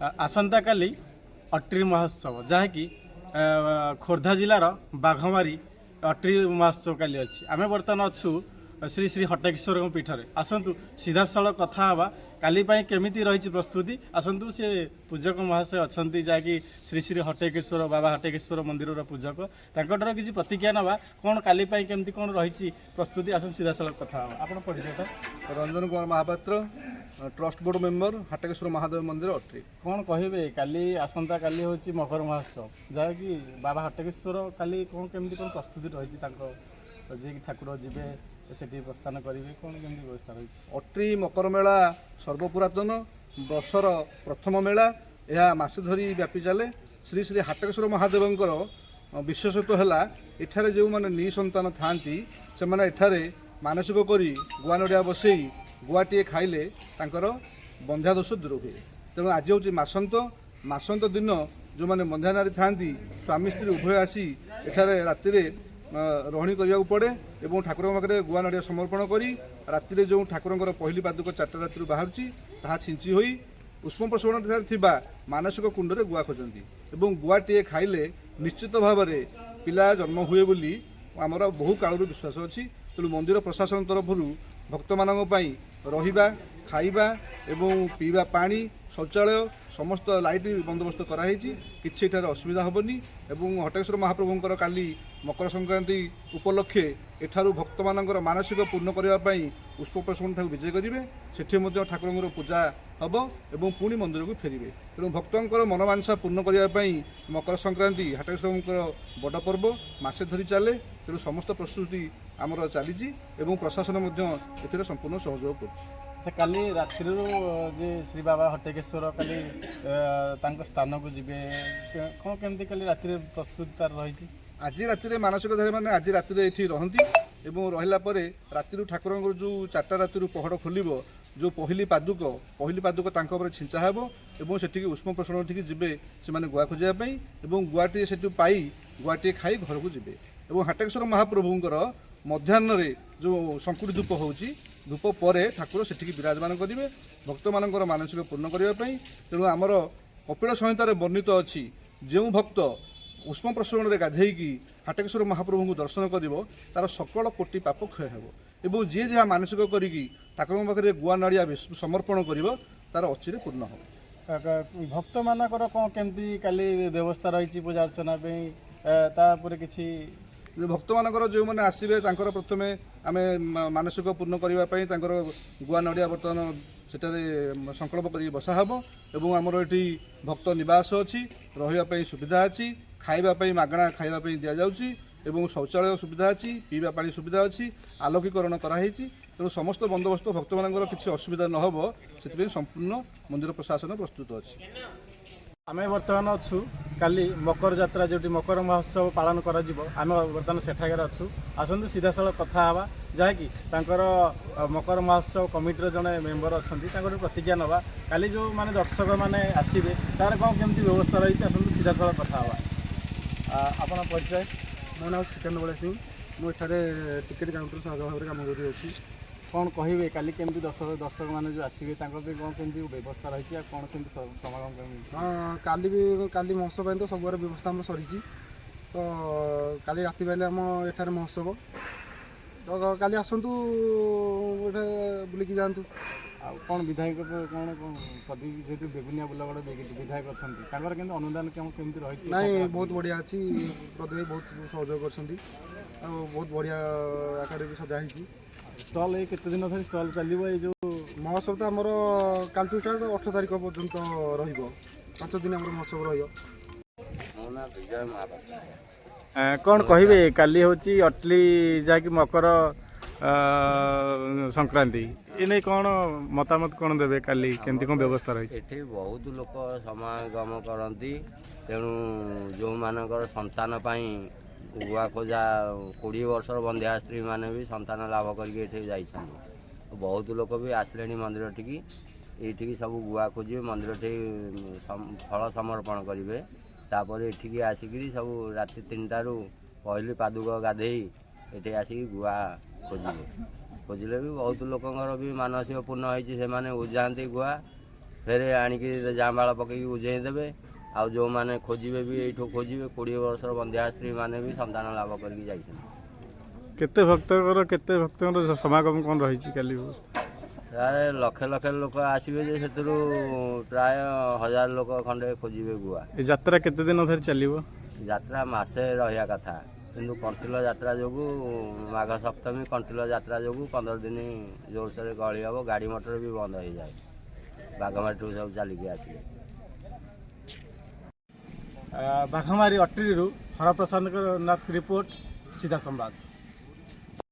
आसंता काली अट्री महोत्सव जहाँकि खोर्धा जिलार बाघमारी अट्री महोत्सव काली अच्छी आम बर्तमान अच्छु श्री श्री हटकेश्वर पीठर आसतु सीधा साल कथा हवा काली केमिति रही प्रस्तुति आसतु से पूजक महाशय अच्छा जहाँकि श्री श्री हटकेश्वर बाबा हटकेश्वर मंदिर पूजक तांकर किसी प्रतिज्ञा नवा कौन काली केमिति कौन रही प्रस्तुति आस सीधा साल कथा हवा आप परिचय Ranjan Kumar Mahapatra trust board member Hatkeshwar Mahadev मंदिर अट्री कौन कहे काली आसंता काली हूँ मकर महोत्सव जहाँकि बाबा हटकेश्वर काली कौन केमिति कौन प्रस्तुति रही जी ठाकुर जीवे सेठी प्रस्थान करेंगे कौन केमिति व्यवस्था रही अट्री मकर मेला सर्वपुरातन वर्षर प्रथम मेला यह मासे धरी व्यापी चले श्री श्री हटकेश्वर महादेवंकर विशेषत्व है एठारे जो माने निसंतान थांती से माने एठारे मानसिक करी गुआ नड़िया बसई गुआटे खाइले तांकर बंध्या दोष दूर हुए तेणु आज हूँ मासंत दिन जो मैंने बंध्या नारी थांती स्वामी स्त्री उभय आसी एठारे राति रही करने पड़े और ठाकुर पाखे गुआ नड़िया समर्पण करी राति जो ठाकुर पहली पादुक 4टा राति बाहर ताहा छिंची होई उष्म प्रसवण थिबा मानसिक कुंडरे गुआ खोजती और गुआटे खाइले निश्चित भाव में पिला जन्म हुए बोली आमर बहु कालू विश्वास अच्छी तेणु मंदिर प्रशासन तरफ भक्त मानक रहिबा खाइबा एवं पीवा पानी शौचालय समस्त लाइट बंदोबस्त कराई किसी एठार असुविधा हेनी और हटकेश्वर महाप्रभुंर काली मकर संक्रांति उपलक्षे एठारू भक्त मानकर मानसिक पूर्ण करने पुष्प प्रसन्न ठाक विजय करेंगे से ठाकुर पूजा हम और पुणी मंदिर को फेरवे तेणु भक्तर मनोवांछा पूर्ण करने मकर संक्रांति हटकेश्वर बड़ पर्व मसे धरी चले तेणु समस्त प्रस्तुति आमर चली प्रशासन संपूर्ण सहयोग कर अच्छा काली रात्रि जे श्री बाबा हटकेश्वर काली स्थान को जीवे कौन केमती काली रात्रि प्रस्तुति तार रही आज राति मानसिकधारी मैंने आज राति ये रहती रहा राति ठाकुर जो 4टा राति पहड़ खोल जो पहली पादुक छिंचा हेब और से उष्म प्रसन्न ठीक जी से गुआ खोजापी और गुआटे से पाई गुआटे खाई घर को जी और हटकेश्वर महाप्रभुंर मध्याह्न जो संकुड़ी धूप होची धूप पर ठाकुर से विराजमान करेंगे भक्त मानकर मानसिक पूर्ण करने तेणु आमर कपिल संहितार वर्णित अच्छी जो भक्त उष्म प्रसवण में गाधेकी हटकेश्वर महाप्रभु को दर्शन कर तार सकल कोटि पाप क्षय हो जी जहाँ मानसिक करी ठाकुर पाखे गुआ नड़िया समर्पण कर तार अचिरे पूर्ण हो भक्त मानकर कौन केमती काली व्यवस्था रही पूजा अर्चना तापर किसी भक्त मानकर जो मैंने आसवे प्रथम आम मानसिक पूर्ण करने गुआ नड़िया बर्तमान सेठारे संकल्प कर बसा हम और आमर ये भक्त निवास अच्छी रही सुविधा अच्छी खावाई मागणा खावाई दि जाऊँगी और शौचालय सुविधा अच्छी पीवा पानी सुविधा अच्छी आलोकीकरण कराई तेणु समस्त बंदोबस्त भक्त मानकर किसी असुविधा न हो से संपूर्ण मंदिर प्रशासन प्रस्तुत अच्छी आम बर्तमान अच्छु काली मकर जात्रा जो मकर महोत्सव पालन करा आम बर्तमान सेठागार अच्छु आसतु सीधा साल कथा हवा जहाँकि मकर महोत्सव कमिटीर जड़े मेम्बर अच्छा प्रतिज्ञा नवा काली जो माने दर्शक मैंने आसवे तार कौन केमती व्यवस्था रही आसतु सीधा साल कथा हवा आपन परिचय मो नाम श्रीकांत बड़ा सिंह मुझे टिकेट काउंटर सह भाव में कम कर कौन कहे काली केमती दर्शक मैंने जो आसवे कौन केमती व्यवस्था रही कौन केमती समागम हाँ काली भी काली महोत्सव तो सब व्यवस्था आम सरी तो काली राति पाइले आम एठार महोत्सव तो काली आसतु बुलिकी जातु कौन विधायक कौन जेहतु बेगुनिया बुलागढ़ विधायक अच्छा अनुदान केमती रही नहीं बहुत बढ़िया अच्छी प्रदीप बहुत सहयोग कर बहुत बढ़िया आकार भी सजाही स्टल ये केते दिन धरी स्टल चलो ये जो महोत्सव तो आमर काल टू स्टार्ट 18 तारीख पर्यंत रो5 दिन आम महोत्सव कौन कहे काली हूँ अटली जहाँकि मकर संक्रांति ये नहीं कौन मतामत कौन देवे काली केमती कौन व्यवस्था रही ये बहुत लोक समागम करती तेणु जो मानकर संतान गुआ खोजा 20 वर्षर बंध्या स्त्री मैंने भी संतान लाभ करके जाइए बहुत लोक भी आसले मंदिर टिकी ये सब गुआ खोजे मंदिर फल समर्पण करेंगे तापर ये आसिक सब राति 3टार पहली पादुक गाधे ये आसिक गुआ खोजे भी बहुत लोकर भी मानसिक पूर्ण होती से उजाते गुआ ଫେରେ ଆଣିକି ଜାଁବାଳ ପକେଇକି ବୁଝେଇ ଦେବେ। ଆଉ ଯେଉଁମାନେ ଖୋଜିବେ ବି ଏଇଠୁ ଖୋଜିବେ। 20 ବର୍ଷର ବନ୍ଧ୍ୟା ସ୍ତ୍ରୀମାନେ ବି ସନ୍ତାନ ଲାଭ କରିକି ଯାଇଛନ୍ତି। କେତେ ଭକ୍ତଙ୍କର ସମାଗମ କ'ଣ ରହିଛି କାଲି ବ୍ୟବସ୍ଥା? ପ୍ରାୟ ଲକ୍ଷ ଲକ୍ଷ ଲୋକ ଆସିବେ ଯେ ସେଥିରୁ ପ୍ରାୟ 1000 ଲୋକ ଖଣ୍ଡେ ଖୋଜିବେ ଗୁଆ। ଏ ଯାତ୍ରା କେତେ ଦିନ ଧରି ଚାଲିବ? ଯାତ୍ରା ମାସେ ରହିବା କଥା, କିନ୍ତୁ କଣ୍ଟିଲ ଯାତ୍ରା ଯୋଗୁଁ ମାଘ ସପ୍ତମୀ କଣ୍ଟିଲ ଯାତ୍ରା ଯୋଗୁଁ 15 ଦିନ ଜୋରସୋରରେ ଗହଳି ହେବ। ଗାଡ଼ି ମଟର ବି ବନ୍ଦ ହେଇଯାଏ ବାଘମାରୀଠୁ ସବୁ ଚାଲିକି ଆସିବେ। ବାଘମାରୀ ଅଟ୍ରିରୁ ହରପ୍ରସାଦ ନାଥ ରିପୋର୍ଟ, ସିଧା ସମ୍ବାଦ।